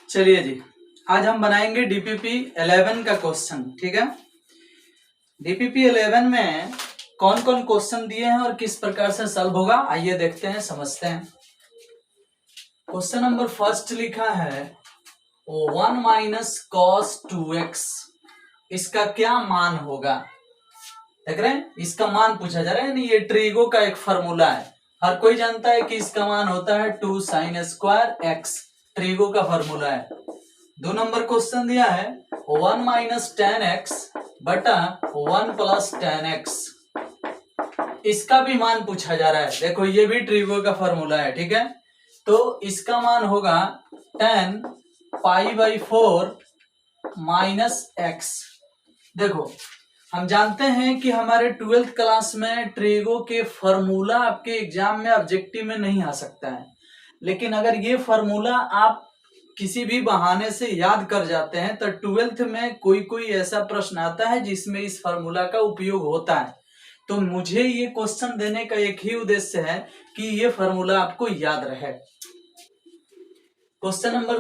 चलिए जी, आज हम बनाएंगे डीपीपी 11 का क्वेश्चन। ठीक है, डीपीपी 11 में कौन कौन क्वेश्चन दिए हैं और किस प्रकार से सॉल्व होगा, आइए देखते हैं, समझते हैं। क्वेश्चन नंबर फर्स्ट लिखा है 1 माइनस कॉस 2x, इसका क्या मान होगा। देख रहे हैं, इसका मान पूछा जा रहा है। नहीं, ये ट्रिगो का एक फॉर्मूला है, हर कोई जानता है कि इसका मान होता है 2 sin स्क्वायर x, ट्रिगो का फॉर्मूला है। 2 नंबर क्वेश्चन दिया है 1 माइनस टेन एक्स बटा 1 प्लस टेन एक्स, इसका भी मान पूछा जा रहा है। देखो, ये भी ट्रिगो का फॉर्मूला है। ठीक है, तो इसका मान होगा 10 पाई बाई 4 माइनस एक्स। देखो, हम जानते हैं कि हमारे 12th क्लास में ट्रिगो के फॉर्मूला आपके एग्जाम में ऑब्जेक्टिव में नहीं आ सकता है, लेकिन अगर ये फॉर्मूला आप किसी भी बहाने से याद कर जाते हैं तो 12th में कोई कोई ऐसा प्रश्न आता है जिसमें इस फॉर्मूला का उपयोग होता है। तो मुझे ये क्वेश्चन देने का एक ही उद्देश्य है कि ये फॉर्मूला आपको याद रहे। क्वेश्चन नंबर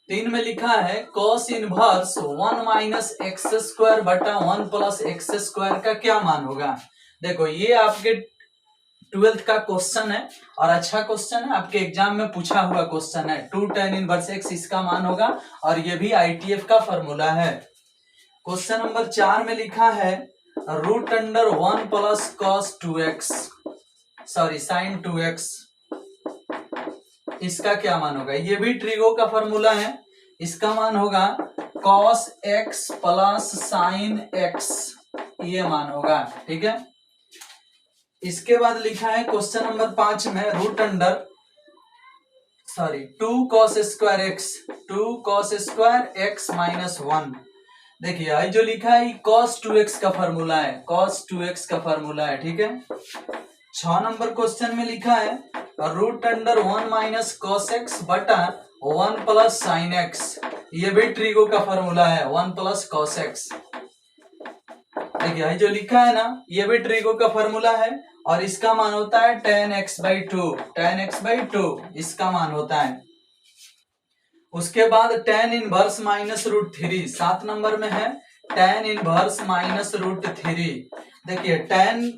3 में लिखा है cos inverse 1 minus X square बटा 1 प्लस एक्स स्क्वायर का क्या मान होगा। देखो, ये आपके 12th का क्वेश्चन है और अच्छा क्वेश्चन है, आपके एग्जाम में पूछा हुआ क्वेश्चन है। 2 tan इनवर्स एक्स इसका मान होगा और ये भी आईटीएफ का फॉर्मूला है। क्वेश्चन नंबर 4 में लिखा है root under 1 plus cos 2x sorry sine 2x, इसका क्या मान होगा। ये भी ट्रिगो का फॉर्मूला है, इसका मान होगा cos x plus sign x, ये मान होगा। ठीक है, इसके बाद लिखा है क्वेश्चन नंबर 5 में root under 2 cos square X 2 cos square X minus 1। देखिए, जो लिखा है cos 2x का फॉर्मूला है, cos 2x का फॉर्मूला है। ठीक है, 6 नंबर क्वेश्चन में लिखा है root under 1 minus cos X बटा 1 प्लस साइन एक्स, ये भी ट्रिगो का फॉर्मूला है, 1 प्लस कॉस एक्स। देखिए, जो लिखा है ना, ये भी ट्रिगो का फॉर्मूला है और इसका मान होता है tan x by 2, इसका मान होता है। उसके बाद tan inverse minus root 3, 7 number में है tan इनवर्स माइनस रूट 3। देखिए, tan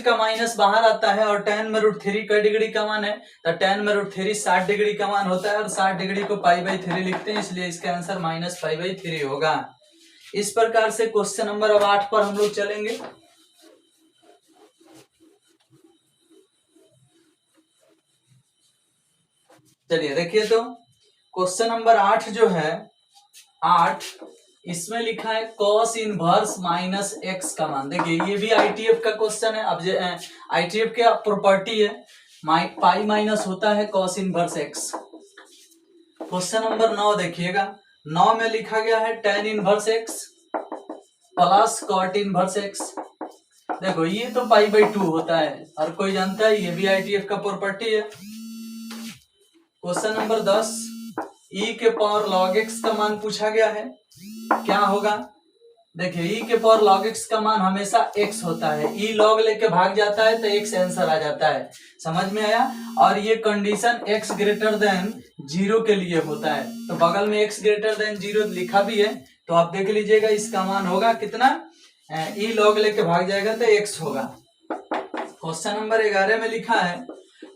का माइनस बाहर आता है और tan में रूट 3 का डिग्री का मान है, तो tan में रूट 3 60 डिग्री का मान होता है और 60 डिग्री को पाई बाई 3 लिखते हैं, इसलिए इसका आंसर माइनस पाई बाई 3 होगा। इस प्रकार से क्वेश्चन नंबर अब 8 पर हम लोग चलेंगे। चलिए देखिए, तो क्वेश्चन नंबर 8 जो है 8, इसमें लिखा है cos इनवर्स माइनस एक्स का मान। देखिए, ये भी आईटीएफ का क्वेश्चन है। अब आईटीएफ के प्रॉपर्टी है पाई माइनस होता है cos inverse x. Question number 9 देखिएगा, 9 में लिखा गया है tan inverse x plus cot inverse x. देखो, ये तो पाई बाई 2 होता है, हर कोई जानता है, ये भी आईटीएफ का प्रॉपर्टी है। क्वेश्चन नंबर 10, e के पावर log x का मान पूछा गया है, क्या होगा। देखिए, e के पावर log x का मान हमेशा x होता है, e log लेके भाग जाता है तो x आंसर आ जाता है, समझ में आया। और ये कंडीशन x ग्रेटर देन 0 के लिए होता है, तो बगल में x ग्रेटर देन 0 लिखा भी है, तो आप देख लीजिएगा इसका मान होगा कितना, e log लेके भाग जाएगा तो x होगा। क्वेश्चन नंबर 11 में लिखा है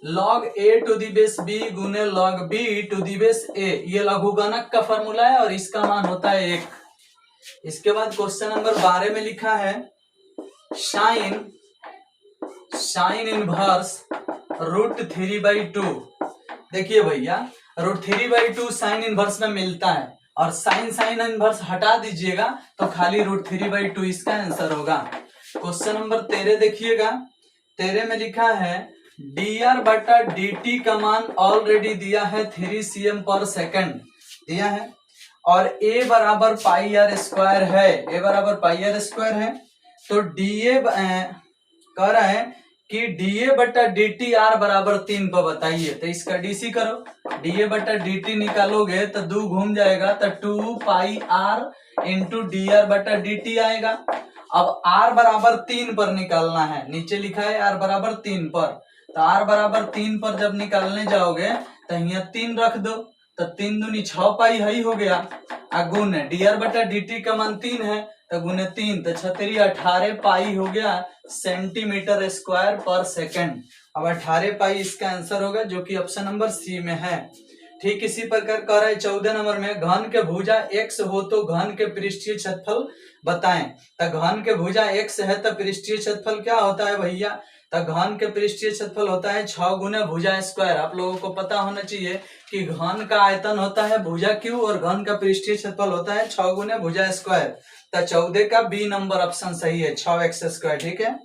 log a to the base b गुने log b to the base a, ये लघुगणक का फॉर्मूला है और इसका मान होता है 1। इसके बाद क्वेश्चन नंबर 12 में लिखा है साइन इनवर्स रूट 3 बाई 2। देखिए भैया, रूट 3 बाई 2 साइन इनवर्स में मिलता है और साइन इनवर्स हटा दीजिएगा तो खाली रूट 3 बाई 2 इसका आंसर होगा। क्वेश्चन नंबर 13 देखिएगा, 13 में लिखा है dr बटा dt का मान ऑलरेडी दिया है 3 cm पर सेकंड दिया है और a बराबर पाई आर स्क्वायर है, a बराबर पाई आर स्क्वायर है, तो dA कह रहा है कि dA बटा dt r बराबर 3 पर बताइए, तो इसका DC करो, dA बटा dt निकालोगे तो 2 घूम जाएगा तो 2 पाई r इंटू dr बटा dt आएगा। अब r बराबर 3 पर निकालना है, नीचे लिखा है r बराबर 3 पर, तो r बराबर 3 पर जब निकालने जाओगे तो यहाँ 3 रख दो, तो 3 दूनी 6 पाई हई हो गया। गुण dr बटा dt का मान 3 है तो गुने 3 तो 6 18 पाई हो गया सेंटीमीटर स्क्वायर पर सेकंड। अब 18 पाई इसका आंसर होगा जो कि ऑप्शन नंबर सी में है। ठीक इसी प्रकार कह रहा है 14 नंबर में घन के भुजा x हो तो घन के पृष्ठीय क्षेत्रफल बताएं। तो घन के भुजा x है तो पृष्ठीय क्षेत्रफल क्या होता है भैया, तो घन के पृष्ठीय क्षेत्रफल होता है 6 गुना भुजा स्क्वायर। आप लोगों को पता होना चाहिए कि घन का आयतन होता है भुजा क्यू और घन का पृष्ठीय क्षेत्रफल होता है 6 गुना भुजा स्क्वायर। तो 14 का बी नंबर ऑप्शन सही है, 6x स्क्वायर। ठीक है,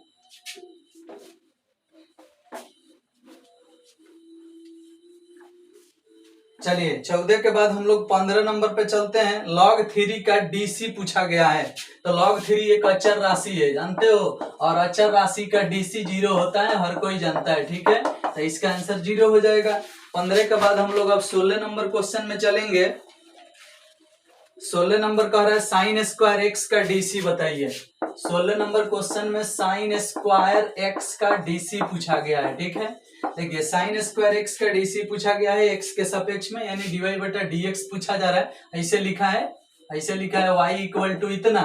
चलिए 14 के बाद हम लोग 15 नंबर पे चलते हैं। log 3 का डीसी पूछा गया है। तो log 3 एक अचर राशि है, जानते हो, और अचर राशि का डीसी 0 होता है, हर कोई जानता है। ठीक है, तो इसका आंसर 0 हो जाएगा। 15 के बाद हम लोग अब 16 नंबर क्वेश्चन में चलेंगे। 16 नंबर कह रहा है साइन स्क्वायर एक्स का डीसी बताइए। 16 नंबर क्वेश्चन में साइन स्क्वायर एक्स का डीसी पूछा गया है। ठीक है, देखिए साइन स्क्वायर एक्स का डीसी पूछा गया है एक्स के सापेक्ष में, यानी डीवाई बटा डीएक्स पूछा जा रहा है। ऐसे लिखा है वाई इक्वल टू इतना,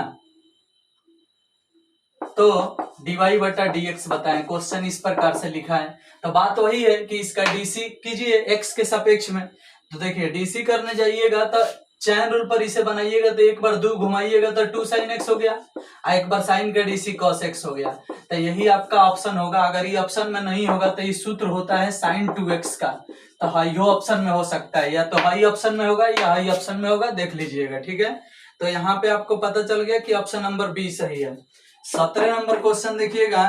तो डीवाई बटा डीएक्स बताएं। क्वेश्चन इस प्रकार से लिखा है। तो बात वही है कि इसका डीसी कीजिए एक्स के सापेक्ष में। तो देखिए डीसी करने जाइएगा तो चैन रूल पर इसे बनाइएगा तो एक बार 2 घुमाइएगा तो 2 साइन एक्स हो गया, एक बार साइन का डीसी कॉस एक्स हो गया। तो यही आपका ऑप्शन होगा। अगर ये ऑप्शन में नहीं होगा तो ये सूत्र होता है साइन 2x का। तो हाई ऑप्शन में हो सकता है, या तो हाई ऑप्शन में होगा या हाई ऑप्शन में होगा, देख लीजिएगा। ठीक है, तो यहाँ पे आपको पता चल गया कि ऑप्शन नंबर बी सही है। 17 नंबर क्वेश्चन देखिएगा,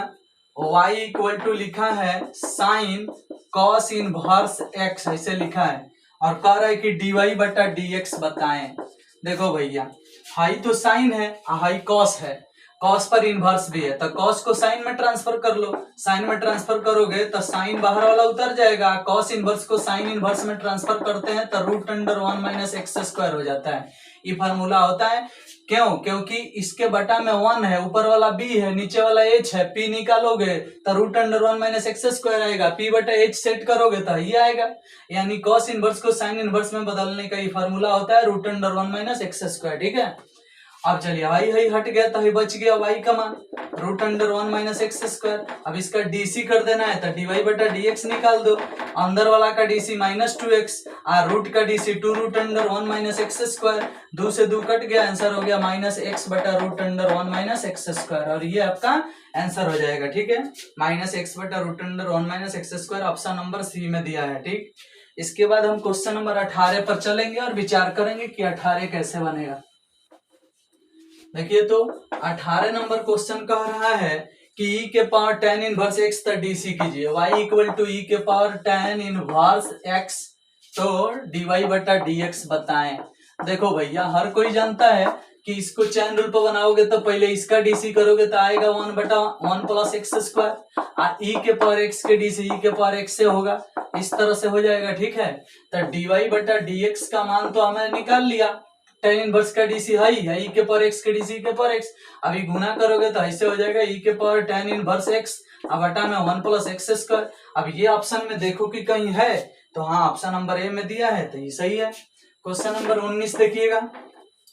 y इक्वल टू लिखा है साइन कॉस इनवर्स x, ऐसे लिखा है, और कह रहा है कि dy बटा dx बताएं। देखो भैया हाई तो साइन है, हाई कॉस है, कॉस पर इनवर्स भी है, तो कॉस को साइन में ट्रांसफर कर लो। साइन में ट्रांसफर करोगे तो साइन बाहर वाला उतर जाएगा, कॉस इनवर्स को साइन इनवर्स में ट्रांसफर करते हैं तो root under 1 minus X square हो जाता है। ये फार्मूला होता है। क्यों? क्योंकि इसके बटा में 1 है, ऊपर वाला b है, नीचे वाला h है, p निकालोगे तो root under 1 minus X square आएगा, p बटा h सेट करोगे तो ये आएगा। यानी कॉस इनवर्स को साइन इनवर्स में बदलने का ये फार्मूला होता है root under 1 minus X square. ठीक है, अब चलिए हाई हट गया तो बच गया y का मान root under 1 minus X square. अब इसका डीसी कर देना है तो dy बटा dx निकाल दो। अंदर वाला का डीसी माइनस 2x और रूट का DC 2 root under 1 minus X square. 2 से 2 कट गया, आंसर हो गया माइनस एक्स बटा root under 1 minus X square, और ये आपका आंसर हो जाएगा। ठीक है, माइनस एक्स बटा root under 1 minus X square option number C में दिया है। ठीक, इसके बाद हम क्वेश्चन नंबर 18 पर चलेंगे और विचार करेंगे कि 18 कैसे बनेगा। देखिए तो 18 नंबर क्वेश्चन कह रहा है कि e के पावर tan इनवर्स x तक डीसी कीजिए। y इक्वल टू e के पावर tan इनवर्स x, तो dy बटा dx बताएं। देखो भैया हर कोई जानता है कि इसको चैन रूल पर बनाओगे तो पहले इसका डीसी करोगे तो आएगा 1 बटा 1 प्लस एक्स स्क्वायर, और e के पावर x के डीसी e के पावर x से होगा, इस तरह से हो जाएगा। ठीक है, तो dy बटा dx का मान तो हमने निकाल लिया, tan इनवर्स का डीसी है ई के पावर x के डीसी के पावर x। अभी गुना करोगे तो ऐसे हो जाएगा e के पावर tan इनवर्स x अब बटा में 1 प्लस एक्स स्क्वायर। अब ये ऑप्शन में देखो कि कहीं है, तो हाँ ऑप्शन नंबर ए में दिया है तो ये सही है। क्वेश्चन नंबर 19 देखिएगा।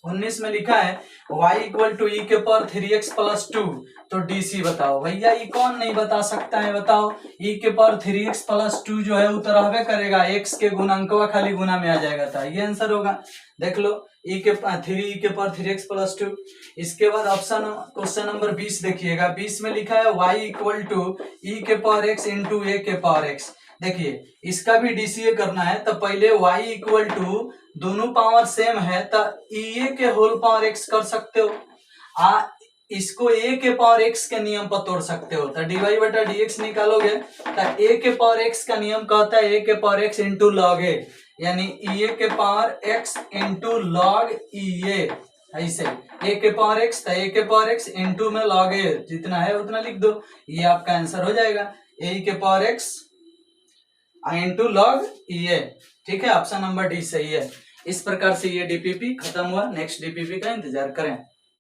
19 में लिखा है y इक्वल टू ई के पावर 3x प्लस 2, तो डीसी बताओ। भैया ये कौन नहीं बता सकता है, बताओ। ई के पावर 3x प्लस 2 जो है उतर रहबे करेगा, x के गुणांकवा खाली गुना में आ जाएगा, था ये आंसर होगा। देख लो ई के पावर 3x प्लस 2। इसके बाद ऑप्शन क्वेश्चन नंबर 20 देखिएगा। 20 में लिखा है y इक्वल टू ई के पावर x इंटू ए के पावर x। देखिए इसका भी डीसीए करना है तो पहले y इक्वल टू दोनों पावर सेम है तो ए के होल पावर x कर सकते हो, इसको a के पावर x के नियम पर तोड़ सकते हो, तो dy बटा dx निकालोगे तो a के पावर x का नियम कहता है a के पावर x इंटू लॉग ए, यानी e के power x into log e ए। ऐसे a के पावर x तो a के पावर x इंटू में लॉग ए, जितना है उतना लिख दो, ये आपका आंसर हो जाएगा a के पावर x इंटू लॉग ई ए। ठीक है, ऑप्शन नंबर डी सही है। इस प्रकार से ये डीपीपी खत्म हुआ, नेक्स्ट डीपीपी का इंतजार करें।